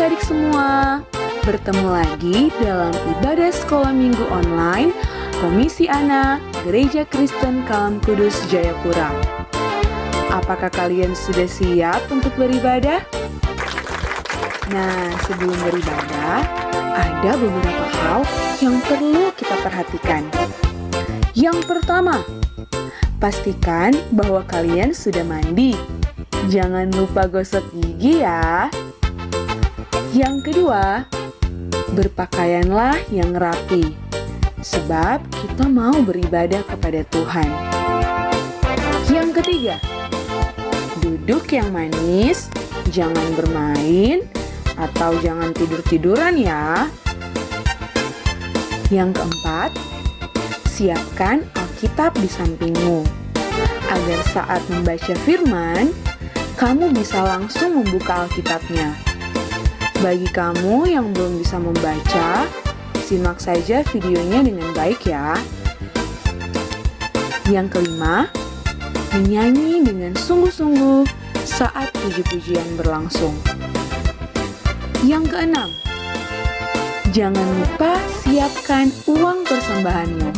adik-adik semua, bertemu lagi dalam ibadah sekolah minggu online Komisi Anak Gereja Kristen Kalam Kudus Jayapura. Apakah kalian sudah siap untuk beribadah? Nah, sebelum beribadah, ada beberapa hal yang perlu kita perhatikan. Yang pertama, pastikan bahwa kalian sudah mandi. Jangan lupa gosok gigi ya. Yang kedua, berpakaianlah yang rapi, sebab kita mau beribadah kepada Tuhan. Yang ketiga, duduk yang manis, jangan bermain, atau jangan tidur-tiduran ya. Yang keempat, siapkan Alkitab di sampingmu, agar saat membaca firman, kamu bisa langsung membuka Alkitabnya. Bagi kamu yang belum bisa membaca, simak saja videonya dengan baik ya. Yang kelima, menyanyi dengan sungguh-sungguh saat puji-pujian berlangsung. Yang keenam, jangan lupa siapkan uang persembahanmu.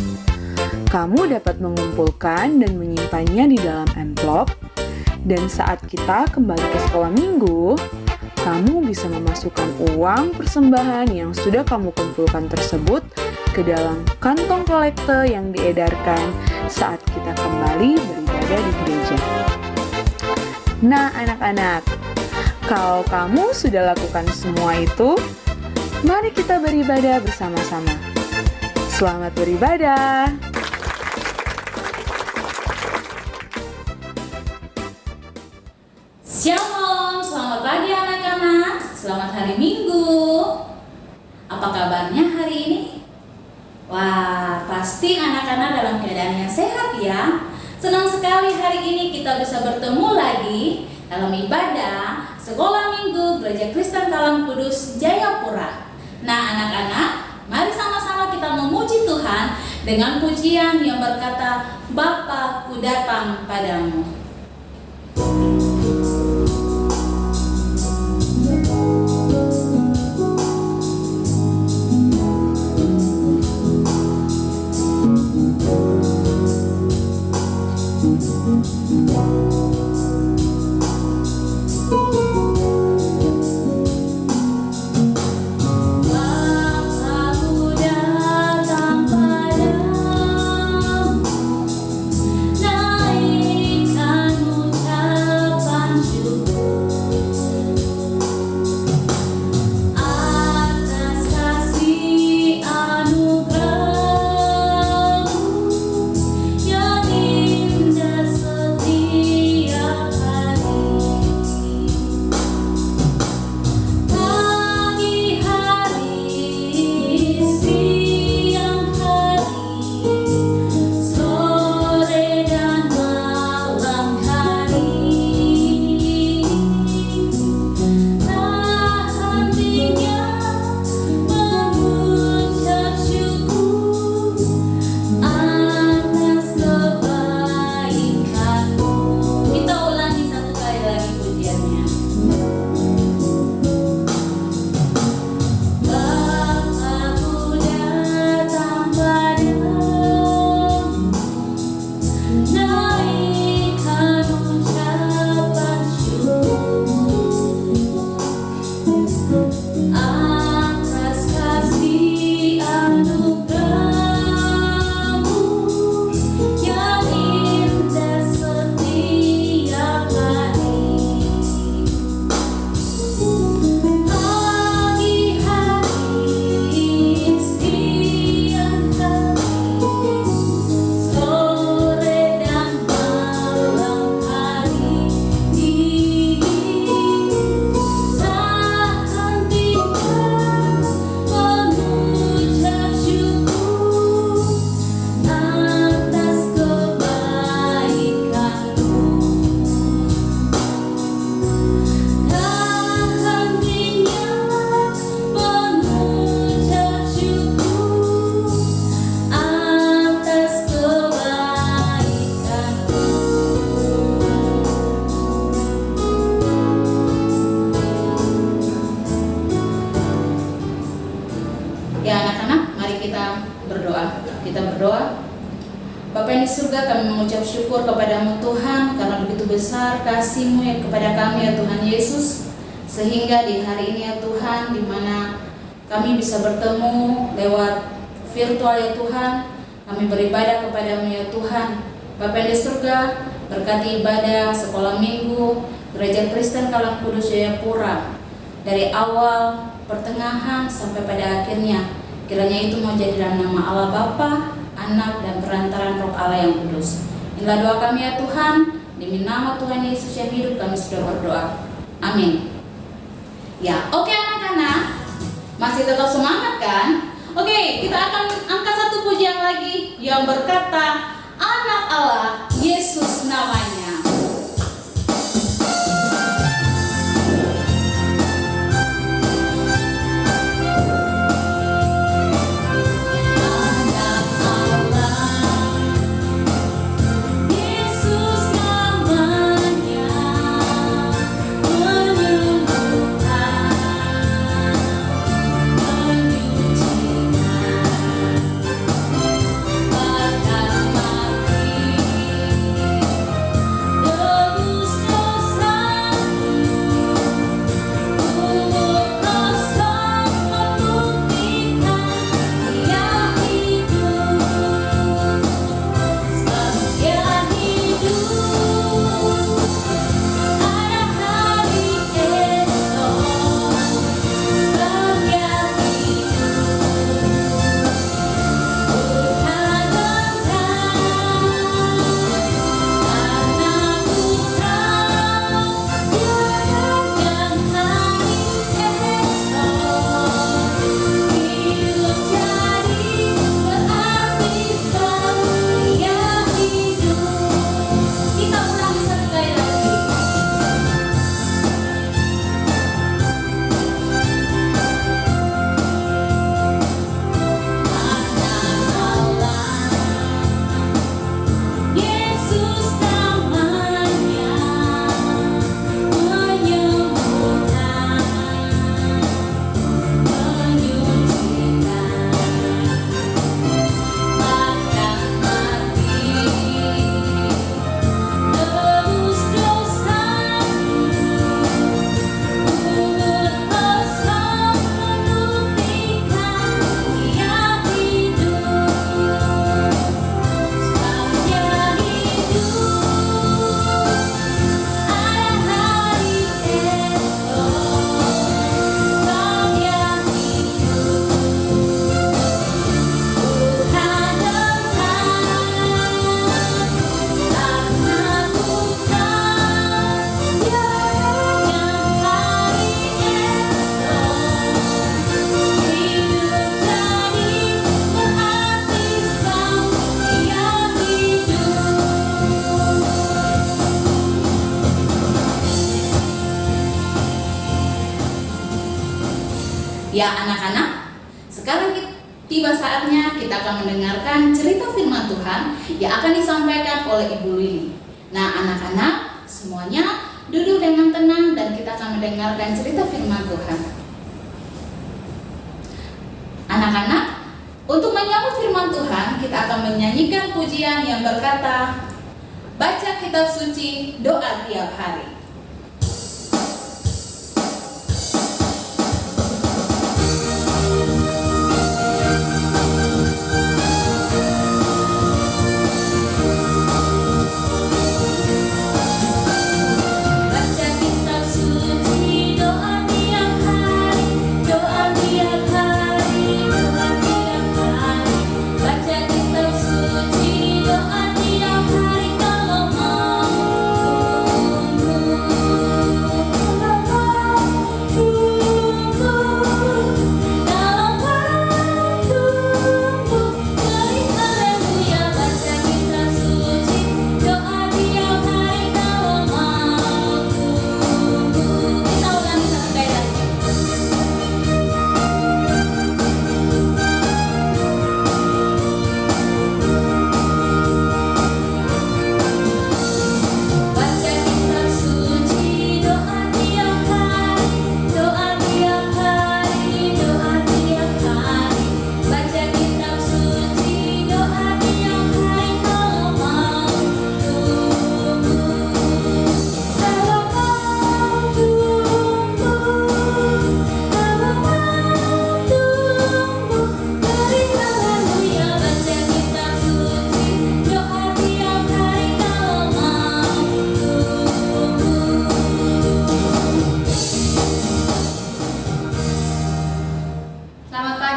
Kamu dapat mengumpulkan dan menyimpannya di dalam amplop, dan saat kita kembali ke sekolah minggu, kamu bisa memasukkan uang persembahan yang sudah kamu kumpulkan tersebut ke dalam kantong kolekte yang diedarkan saat kita kembali beribadah di gereja. Nah, anak-anak, kalau kamu sudah lakukan semua itu, mari kita beribadah bersama-sama. Selamat beribadah! Shalom, selamat pagi anak-anak, selamat hari Minggu. Apa kabarnya hari ini? Wah, pasti anak-anak dalam keadaan yang sehat ya. Senang sekali hari ini kita bisa bertemu lagi dalam ibadah Sekolah Minggu Gereja Kristen Kalam Kudus Jayapura. Nah anak-anak, mari sama-sama kita memuji Tuhan dengan pujian yang berkata, Bapa, ku datang padamu. Naikkan Ya anak-anak, mari kita berdoa. Kita berdoa. Bapa yang di surga, kami mengucap syukur kepadamu Tuhan, karena begitu besar kasih-Mu yang kepada kami ya Tuhan Yesus. Sehingga di hari ini ya Tuhan, di mana kami bisa bertemu lewat virtual ya Tuhan, kami beribadah kepadamu ya Tuhan. Bapa yang di surga, berkati ibadah sekolah minggu Gereja Kristen Kalang Kudus Jayapura dari awal, pertengahan sampai pada akhirnya. Kiranya itu mau jadi dalam nama Allah Bapa, Anak, dan perantaraan Roh Allah yang kudus. Inilah doa kami ya Tuhan, demi nama Tuhan Yesus yang hidup kami sudah berdoa. Amin. Ya, oke anak-anak, masih tetap semangat kan? Oke, kita akan angkat satu pujian lagi yang berkata, Anak Allah, Yesus namanya. Ya anak-anak, sekarang tiba saatnya kita akan mendengarkan cerita firman Tuhan yang akan disampaikan oleh Ibu Lili. Nah anak-anak, semuanya duduk dengan tenang dan kita akan mendengarkan cerita firman Tuhan. Anak-anak, untuk menyambut firman Tuhan, kita akan menyanyikan pujian yang berkata, Baca kitab suci, doa tiap hari. Doa tiap hari kalau mau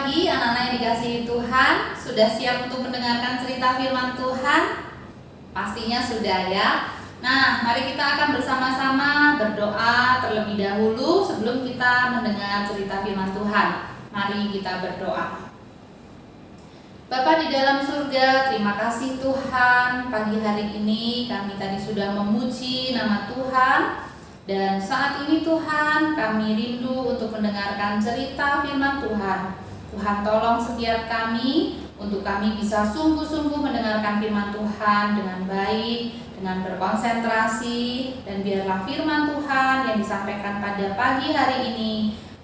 pagi anak-anak yang dikasihi Tuhan. Sudah siap untuk mendengarkan cerita firman Tuhan? Pastinya sudah ya. Nah, mari kita akan bersama-sama berdoa terlebih dahulu sebelum kita mendengar cerita firman Tuhan. Mari kita berdoa. Bapa di dalam surga, terima kasih Tuhan. Pagi hari ini kami tadi sudah memuji nama Tuhan. Dan saat ini Tuhan, kami rindu untuk mendengarkan cerita firman Tuhan. Tuhan tolong setiap kami, untuk kami bisa sungguh-sungguh mendengarkan firman Tuhan dengan baik, dengan berkonsentrasi, dan biarlah firman Tuhan yang disampaikan pada pagi hari ini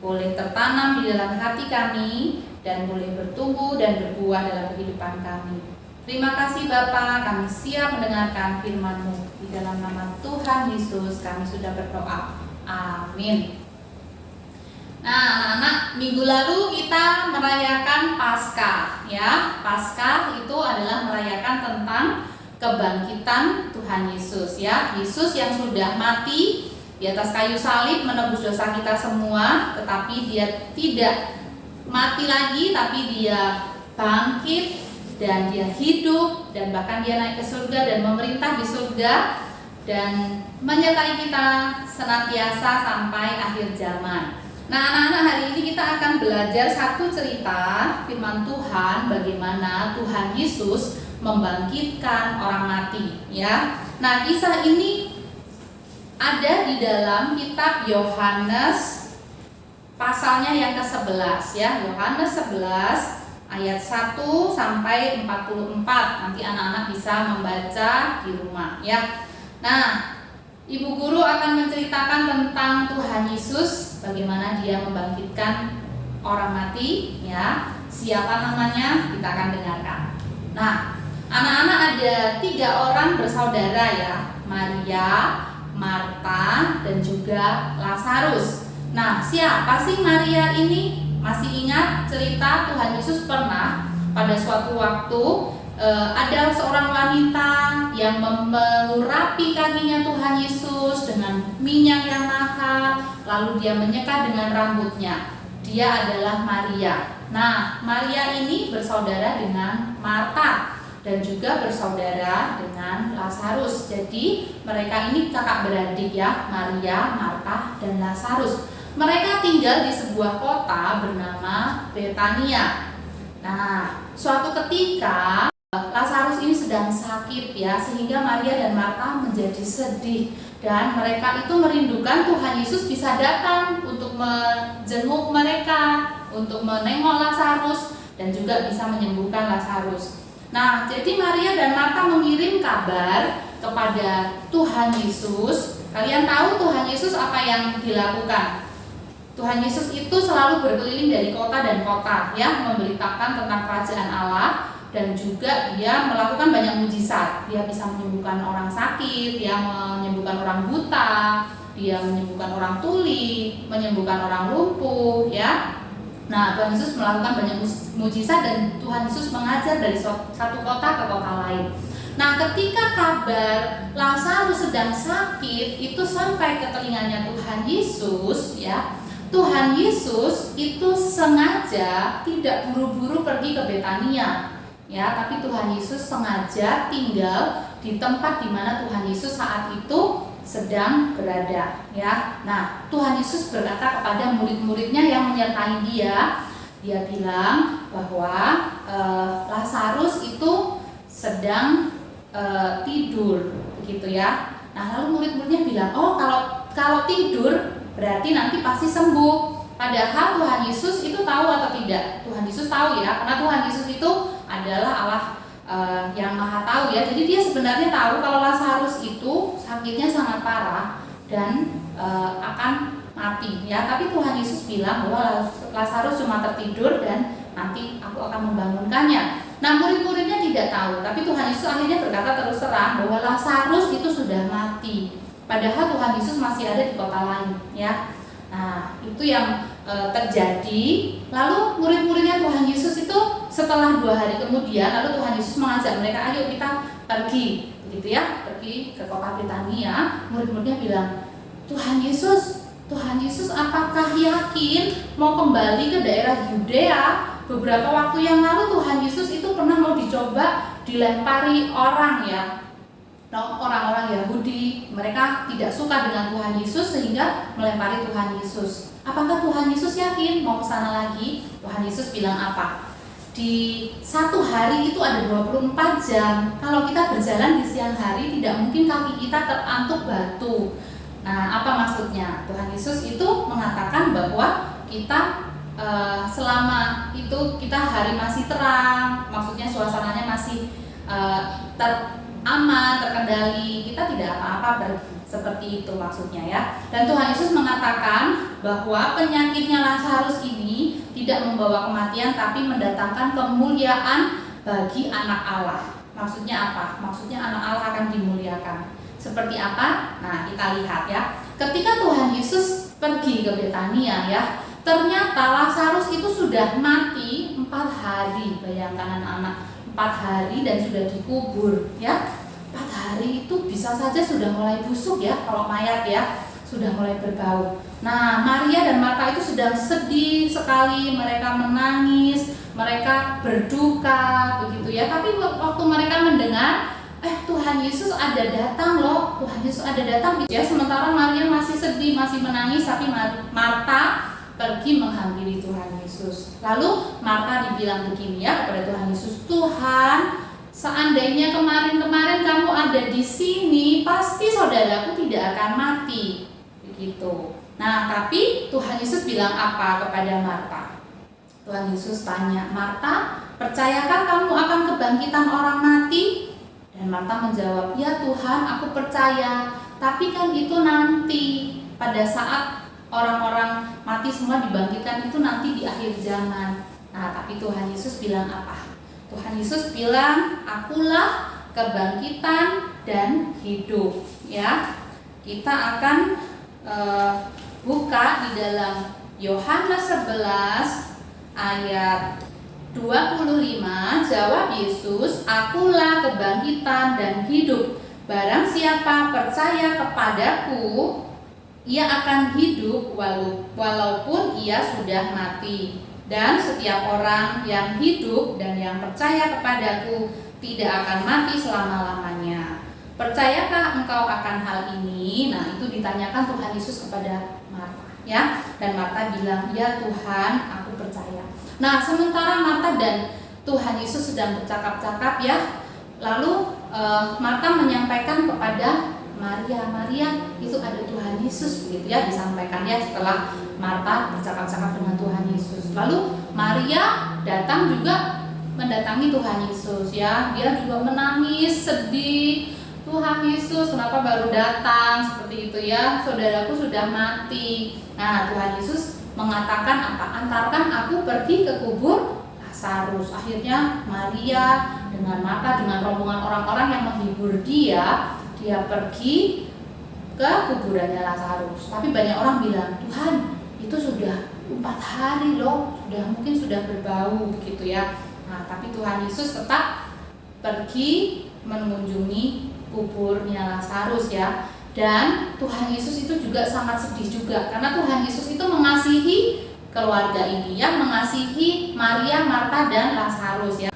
boleh tertanam di dalam hati kami, dan boleh bertumbuh dan berbuah dalam kehidupan kami. Terima kasih Bapa, kami siap mendengarkan firman-Mu. Di dalam nama Tuhan Yesus kami sudah berdoa. Amin. Nah, anak-anak, minggu lalu kita merayakan Paskah ya. Paskah itu adalah merayakan tentang kebangkitan Tuhan Yesus ya. Yesus yang sudah mati di atas kayu salib menebus dosa kita semua, tetapi Dia tidak mati lagi, tapi Dia bangkit dan Dia hidup, dan bahkan Dia naik ke surga dan memerintah di surga dan menyertai kita senantiasa sampai akhir zaman. Nah, anak-anak, hari ini kita akan belajar satu cerita firman Tuhan bagaimana Tuhan Yesus membangkitkan orang mati ya. Nah, kisah ini ada di dalam kitab Yohanes pasalnya yang ke-11 ya. Yohanes 11 ayat 1 sampai 44. Nanti anak-anak bisa membaca di rumah ya. Nah, Ibu guru akan menceritakan tentang Tuhan Yesus, bagaimana Dia membangkitkan orang mati ya. Siapa namanya? Kita akan dengarkan. Nah, anak-anak, ada 3 orang bersaudara ya. Maria, Marta, dan juga Lazarus. Nah, siapa sih Maria ini? Masih ingat cerita Tuhan Yesus pernah pada suatu waktu ada seorang wanita yang mengurapi kakinya Tuhan Yesus dengan minyak yang mahal, lalu dia menyeka dengan rambutnya. Dia adalah Maria. Nah, Maria ini bersaudara dengan Marta dan juga bersaudara dengan Lazarus. Jadi mereka ini kakak beradik ya, Maria, Marta, dan Lazarus. Mereka tinggal di sebuah kota bernama Betania. Nah, suatu ketika Lazarus ini sedang sakit ya, sehingga Maria dan Marta menjadi sedih, dan mereka itu merindukan Tuhan Yesus bisa datang untuk menjenguk mereka, untuk menengok Lazarus, dan juga bisa menyembuhkan Lazarus. Nah, jadi Maria dan Marta mengirim kabar kepada Tuhan Yesus. Kalian tahu Tuhan Yesus apa yang dilakukan? Tuhan Yesus itu selalu berkeliling dari kota dan kota ya, memberitakan tentang kerajaan Allah, dan juga Dia melakukan banyak mujizat. Dia bisa menyembuhkan orang sakit, Dia menyembuhkan orang buta, Dia menyembuhkan orang tuli, menyembuhkan orang lumpuh ya. Nah, Tuhan Yesus melakukan banyak mujizat, dan Tuhan Yesus mengajar dari satu kota ke kota lain. Nah, ketika kabar Lazarus sedang sakit itu sampai ke telinganya Tuhan Yesus ya, Tuhan Yesus itu sengaja tidak buru-buru pergi ke Betania ya, tapi Tuhan Yesus sengaja tinggal di tempat di mana Tuhan Yesus saat itu sedang berada ya. Nah, Tuhan Yesus berkata kepada murid-muridnya yang menyertai Dia bilang bahwa Lazarus itu sedang tidur begitu ya. Nah, lalu murid-muridnya bilang, "Oh, kalau tidur berarti nanti pasti sembuh." Padahal Tuhan Yesus itu tahu atau tidak? Tuhan Yesus tahu ya, karena Tuhan Yesus itu adalah Allah yang Maha Tahu ya. Jadi Dia sebenarnya tahu kalau Lazarus itu sakitnya sangat parah dan akan mati ya. Tapi Tuhan Yesus bilang bahwa Lazarus cuma tertidur dan nanti aku akan membangunkannya. Nah, murid-muridnya tidak tahu, tapi Tuhan Yesus akhirnya berkata terus terang bahwa Lazarus itu sudah mati. Padahal Tuhan Yesus masih ada di kota lain ya. Nah, itu yang terjadi. Lalu murid-muridnya Tuhan Yesus itu setelah 2 hari kemudian, lalu Tuhan Yesus mengajak mereka, "Ayo kita pergi," begitu ya, pergi ke kota Betania. Murid-muridnya bilang, "Tuhan Yesus, Tuhan Yesus apakah yakin mau kembali ke daerah Yudea? Beberapa waktu yang lalu Tuhan Yesus itu pernah mau dicoba dilempari orang ya. Orang-orang Yahudi, mereka tidak suka dengan Tuhan Yesus sehingga melempari Tuhan Yesus. Apakah Tuhan Yesus yakin mau ke sana lagi? Tuhan Yesus bilang apa? Di satu hari itu ada 24 jam. Kalau kita berjalan di siang hari, tidak mungkin kaki kita terantuk batu. Nah, apa maksudnya? Tuhan Yesus itu mengatakan bahwa kita selama itu kita hari masih terang, maksudnya suasananya masih aman, terkendali, kita tidak apa-apa seperti itu maksudnya ya. Dan Tuhan Yesus mengatakan bahwa penyakitnya Lazarus ini tidak membawa kematian tapi mendatangkan kemuliaan bagi anak Allah. Maksudnya apa? Maksudnya anak Allah akan dimuliakan. Seperti apa? Nah, kita lihat ya. Ketika Tuhan Yesus pergi ke Betania ya, ternyata Lazarus itu sudah mati 4 hari. Bayangkan anak-anak, 4 hari dan sudah dikubur ya. 4 hari itu bisa saja sudah mulai busuk ya, kalau mayat ya, sudah mulai berbau. Nah, Maria dan Marta itu sedang sedih sekali, mereka menangis, mereka berduka begitu ya. Tapi waktu mereka mendengar Tuhan Yesus ada datang loh, Tuhan Yesus ada datang gitu ya. Sementara Maria masih sedih, masih menangis, tapi Marta pergi menghampiri Tuhan Yesus. Lalu Marta dibilang begini ya kepada Tuhan Yesus, Tuhan, seandainya kemarin-kemarin kamu ada di sini, pasti saudaraku tidak akan mati. Begitu. Nah, tapi Tuhan Yesus bilang apa kepada Marta? Tuhan Yesus tanya, Marta, percayakah kamu akan kebangkitan orang mati? Dan Marta menjawab, ya Tuhan, aku percaya. Tapi kan itu nanti, pada saat orang-orang mati semua dibangkitkan, itu nanti di akhir zaman. Nah, tapi Tuhan Yesus bilang apa? Tuhan Yesus bilang, akulah kebangkitan dan hidup. Ya, kita akan buka di dalam Yohanes 11 ayat 25. Jawab Yesus, akulah kebangkitan dan hidup. Barang siapa percaya kepadaku, ia akan hidup walaupun ia sudah mati. Dan setiap orang yang hidup dan yang percaya kepadaku tidak akan mati selama-lamanya. Percayakah engkau akan hal ini? Nah, itu ditanyakan Tuhan Yesus kepada Marta ya. Dan Marta bilang, ya Tuhan, aku percaya. Nah, sementara Marta dan Tuhan Yesus sedang bercakap-cakap ya, lalu Marta menyampaikan kepada Maria, itu ada Tuhan Yesus begitu ya, disampaikan ya setelah Marta bercakap-cakap dengan Tuhan Yesus. Lalu Maria datang juga mendatangi Tuhan Yesus ya, dia juga menangis sedih. Tuhan Yesus, kenapa baru datang seperti itu ya? Saudaraku sudah mati. Nah, Tuhan Yesus mengatakan apa? Antarkan aku pergi ke kubur Lazarus. Akhirnya Maria dengan Marta dengan rombongan orang-orang yang menghibur dia pergi ke kuburannya Lazarus. Tapi banyak orang bilang, Tuhan, itu sudah 4 hari loh, mungkin sudah berbau begitu ya. Nah, tapi Tuhan Yesus tetap pergi mengunjungi kuburnya Lazarus ya. Dan Tuhan Yesus itu juga sangat sedih juga, karena Tuhan Yesus itu mengasihi keluarga ini ya, mengasihi Maria, Marta dan Lazarus ya.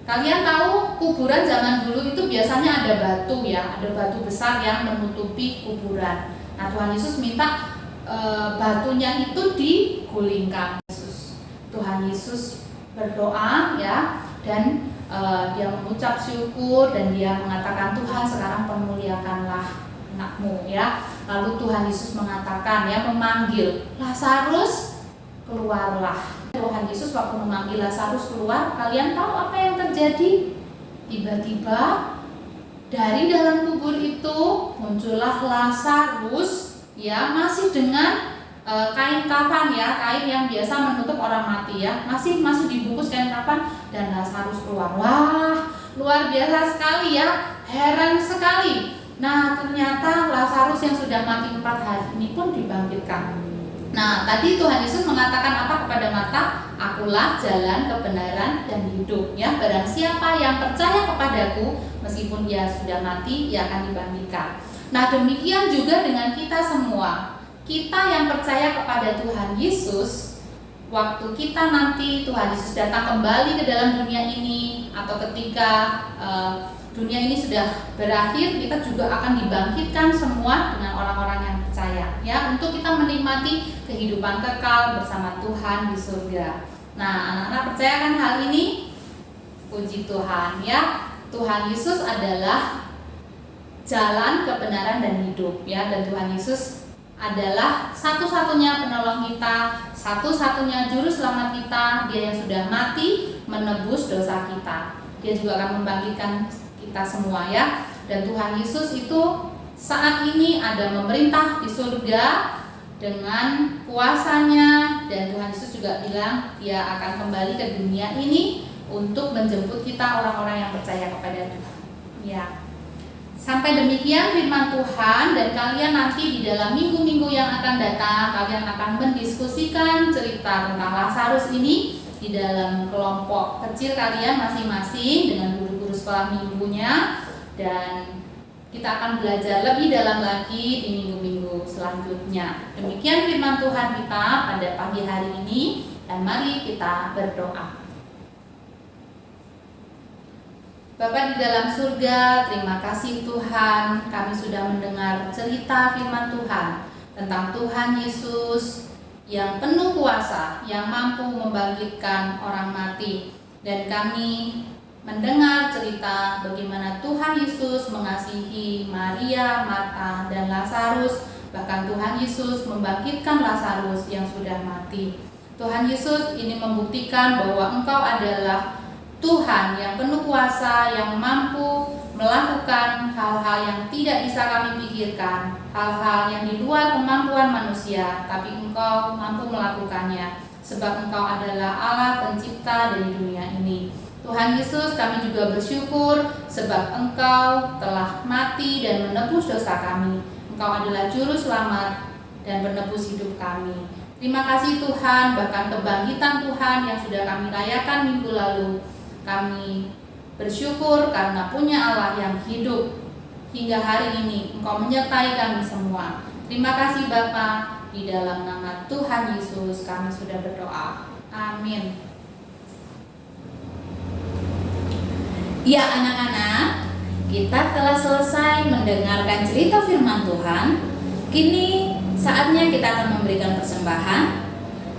Kalian tahu kuburan zaman dulu itu biasanya ada batu ya, ada batu besar yang menutupi kuburan. Nah, Tuhan Yesus minta batunya itu digulingkan. Tuhan Yesus berdoa ya, dan dia mengucap syukur dan dia mengatakan, Tuhan, sekarang permuliakanlah anakmu ya. Lalu Tuhan Yesus mengatakan ya, memanggil Lazarus, keluarlah. Tuhan Yesus waktu memanggil Lazarus keluar, kalian tahu apa yang terjadi? Tiba-tiba dari dalam kubur itu muncullah Lazarus ya, masih dengan kain kafan ya, kain yang biasa menutup orang mati ya, masih dibungkus kain kafan, dan Lazarus keluar. Wah, luar biasa sekali ya, heran sekali. Nah, ternyata Lazarus yang sudah mati 4 hari ini pun dibangkitkan. Nah, tadi Tuhan Yesus mengatakan apa kepada Marta? Akulah jalan, kebenaran, dan hidup ya. Barang siapa yang percaya kepadaku, meskipun dia sudah mati, ia akan dibangkitkan. Nah, demikian juga dengan kita semua. kita yang percaya kepada Tuhan Yesus, waktu kita nanti Tuhan Yesus datang kembali ke dalam dunia ini, atau ketika dunia ini sudah berakhir, kita juga akan dibangkitkan semua dengan orang-orang yang percaya, ya, untuk kita menikmati kehidupan kekal bersama Tuhan di surga. Nah, anak-anak percayakan hal ini? Puji Tuhan, ya. Tuhan Yesus adalah jalan kebenaran dan hidup, ya, dan Tuhan Yesus adalah satu-satunya penolong kita, satu-satunya juru selamat kita. Dia yang sudah mati menebus dosa kita. Dia juga akan membangkitkan kita semua, ya. Dan Tuhan Yesus itu saat ini ada memerintah di surga dengan kuasanya, dan Tuhan Yesus juga bilang dia akan kembali ke dunia ini untuk menjemput kita orang-orang yang percaya kepada Tuhan, ya. Sampai demikian firman Tuhan, dan kalian nanti di dalam minggu-minggu yang akan datang, kalian akan mendiskusikan cerita tentang Lazarus ini di dalam kelompok kecil kalian masing-masing dengan guru-guru sekolah minggunya, dan kita akan belajar lebih dalam lagi di minggu-minggu selanjutnya. Demikian firman Tuhan kita pada pagi hari ini, dan mari kita berdoa. Bapa di dalam surga, terima kasih Tuhan, kami sudah mendengar cerita firman Tuhan tentang Tuhan Yesus yang penuh kuasa, yang mampu membangkitkan orang mati. Dan kami mendengar cerita bagaimana Tuhan Yesus mengasihi Maria, Marta, dan Lazarus. Bahkan Tuhan Yesus membangkitkan Lazarus yang sudah mati. Tuhan Yesus ini membuktikan bahwa Engkau adalah Tuhan yang penuh kuasa, yang mampu melakukan hal-hal yang tidak bisa kami pikirkan, hal-hal yang di luar kemampuan manusia, tapi Engkau mampu melakukannya, sebab Engkau adalah Allah pencipta dari dunia ini. Tuhan Yesus, kami juga bersyukur sebab Engkau telah mati dan menebus dosa kami. Engkau adalah juru selamat dan penebus hidup kami. Terima kasih Tuhan, bahkan kebangkitan Tuhan yang sudah kami rayakan minggu lalu, kami bersyukur karena punya Allah yang hidup hingga hari ini. Engkau menyertai kami semua. Terima kasih Bapa, di dalam nama Tuhan Yesus kami sudah berdoa. Amin. Ya anak-anak, kita telah selesai mendengarkan cerita firman Tuhan. Kini saatnya kita akan memberikan persembahan.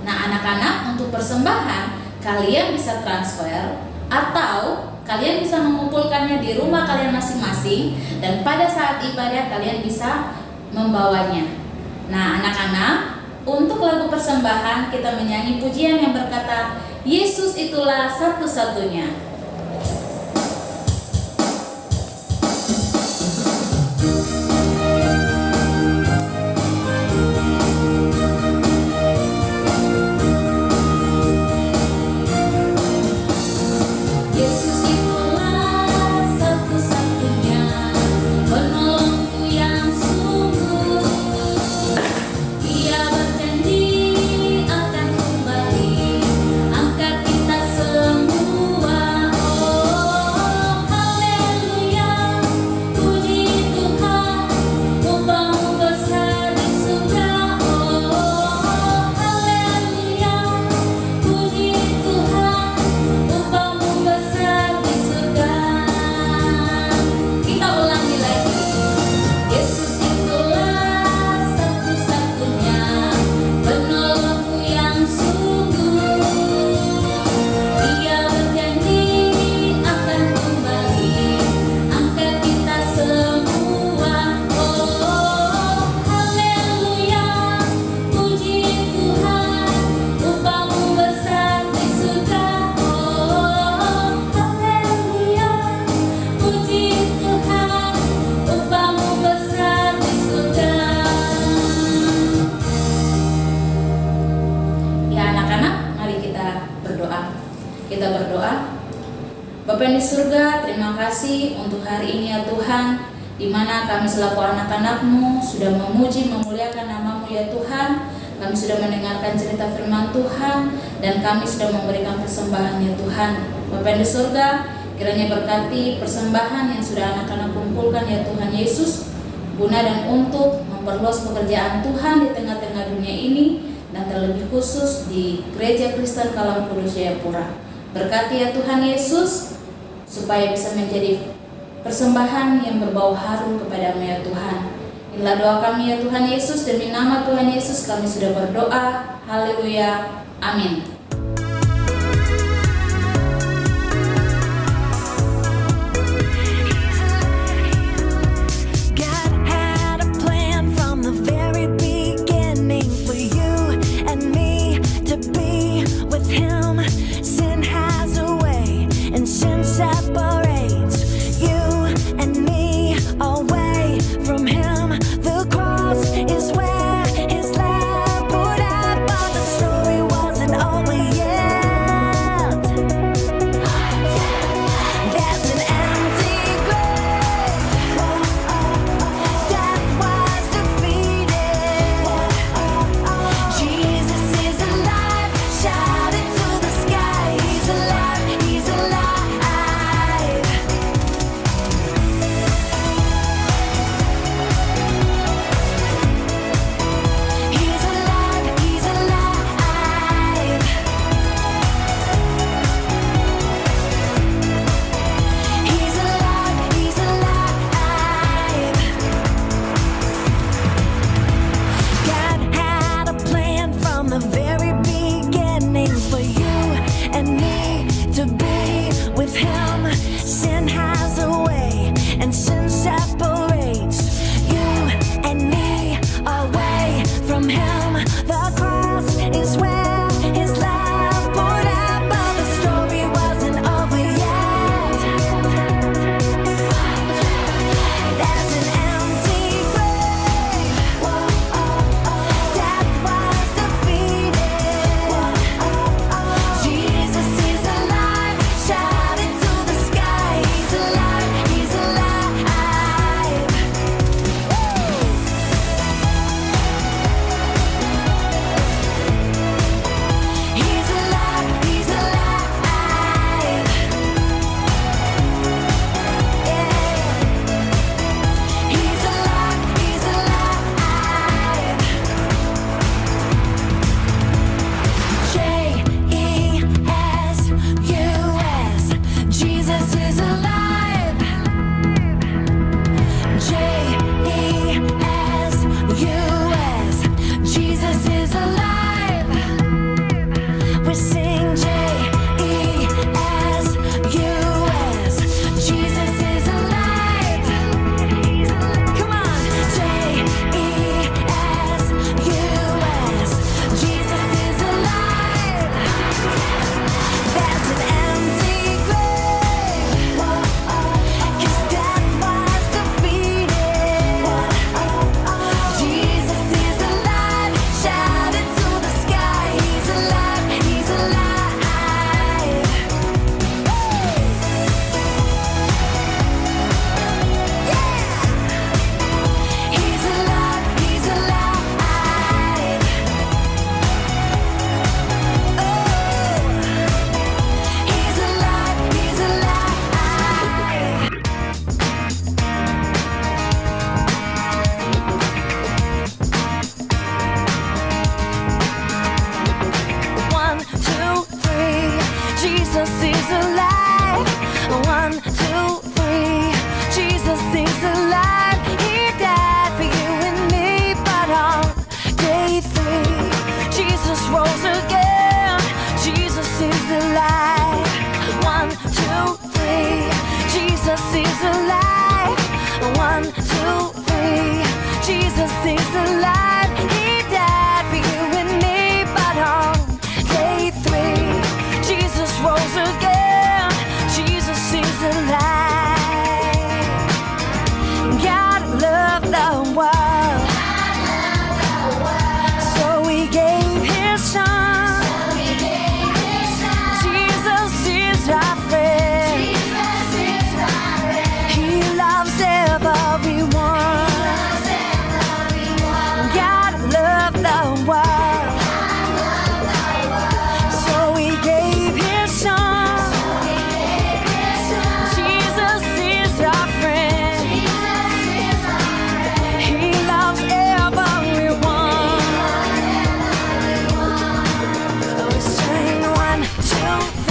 Nah anak-anak, untuk persembahan kalian bisa transfer atau kalian bisa mengumpulkannya di rumah kalian masing-masing, dan pada saat ibadah kalian bisa membawanya. Nah anak-anak, untuk lagu persembahan kita menyanyi pujian yang berkata, Yesus itulah satu-satunya. Kita berdoa. Bapa yang di surga, terima kasih untuk hari ini ya Tuhan, di mana kami selaku anak-anak-Mu sudah memuji memuliakan nama-Mu ya Tuhan. Kami sudah mendengarkan cerita firman Tuhan, dan kami sudah memberikan persembahan ya Tuhan. Bapa yang di surga, kiranya berkati persembahan yang sudah anak-anak kumpulkan ya Tuhan Yesus, guna dan untuk memperluas pekerjaan Tuhan di tengah-tengah dunia ini, dan terlebih khusus di Gereja Kristen Kalam Kudus Jayapura. Berkati ya Tuhan Yesus, supaya bisa menjadi persembahan yang berbau harum kepadamu ya Tuhan. Inilah doa kami ya Tuhan Yesus, demi nama Tuhan Yesus kami sudah berdoa. Haleluya. Amin.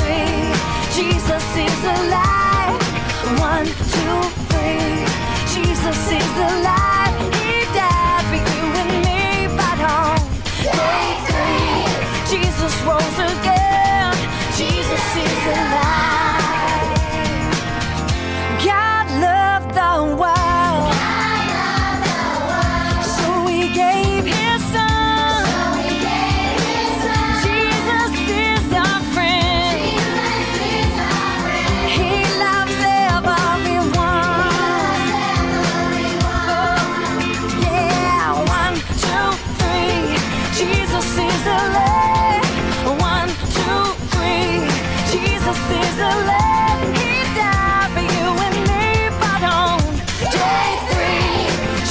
three, Jesus is alive. 1, 2, 3, Jesus is alive. He died for you and me, but on day 3, Jesus rose again. Jesus is alive. God loved the world, so He gave His Son. Jesus is our friend. He loves everyone. Yeah, 1, 2, 3, Jesus is alive. 1, 2, 3, Jesus is alive. He died for you and me, but on day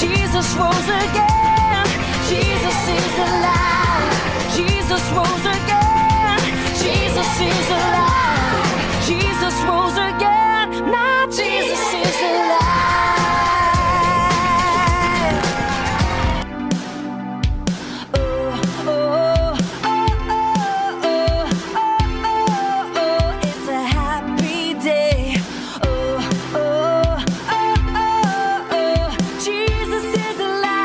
3, Jesus rose again. Jesus is alive. Jesus rose again. Jesus is alive. Jesus rose again. Now Jesus is alive. Oh, oh, oh, oh, oh, oh, it's a happy day. Oh, oh, oh, oh, oh, Jesus is alive.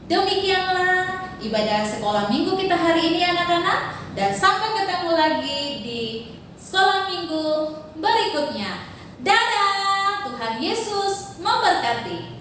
Demikianlah ibadah sekolah minggu kita hari ini anak-anak, dan sampai ketemu lagi di sekolah minggu berikutnya. Dadah, Tuhan Yesus memberkati.